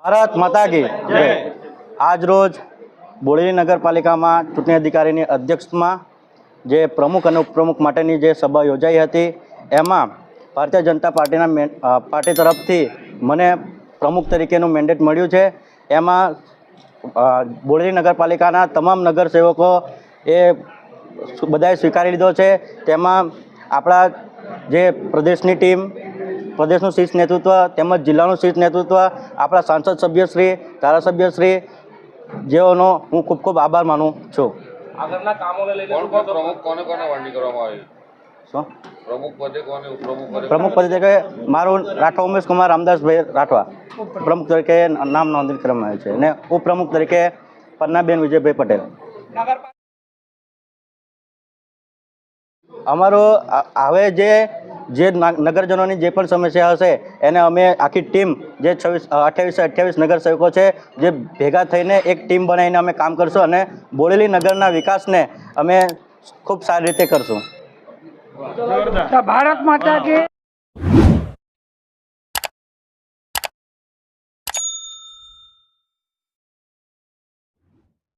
ભારત માતા કી જય। આજ રોજ બોડેલી નગરપાલિકામાં ચૂંટણી અધિકારીની અધ્યક્ષતામાં જે પ્રમુખ અને ઉપપ્રમુખ માટેની જે સભા યોજાઈ હતી એમાં ભારતીય જનતા પાર્ટી તરફથી મને પ્રમુખ તરીકેનું મેન્ડેટ મળ્યું છે। એમાં બોડેલી નગરપાલિકાના તમામ નગરસેવકો એ બધાએ સ્વીકારી લીધો છે। તેમાં આપણા જે પ્રદેશની ટીમ, પ્રદેશનું શીર્ષ નેતૃત્વ તેમજ જિલ્લાનું શીર્ષ નેતૃત્વ, આપણા સાંસદ સભ્યશ્રી, ધારાસભ્યશ્રી જેઓનો હું ખૂબ ખૂબ આભાર માનું છું। આગળના કામોને લઈને પ્રમુખ કોને વરણી કરવામાં આવી? શું પ્રમુખ પદે કોને, ઉપપ્રમુખ પદે? પ્રમુખ તરીકે મારું રાઠવા ઉમેશ કુમાર રામદાસભાઈ રાઠવા પ્રમુખ તરીકે નામ નોંધણી કરવામાં આવ્યું છે અને ઉપપ્રમુખ તરીકે પન્નાબેન વિજયભાઈ પટેલ। અમારો હવે જે નગરજનોની જે પણ સમસ્યા હશે એને અમે આખી ટીમ જે 28 નગરસેવકો છે જે ભેગા થઈને એક ટીમ બનાવીને અમે કામ કરશું અને બોડેલી નગરના વિકાસને અમે ખૂબ સારી રીતે કરશું। ભારત માતા કી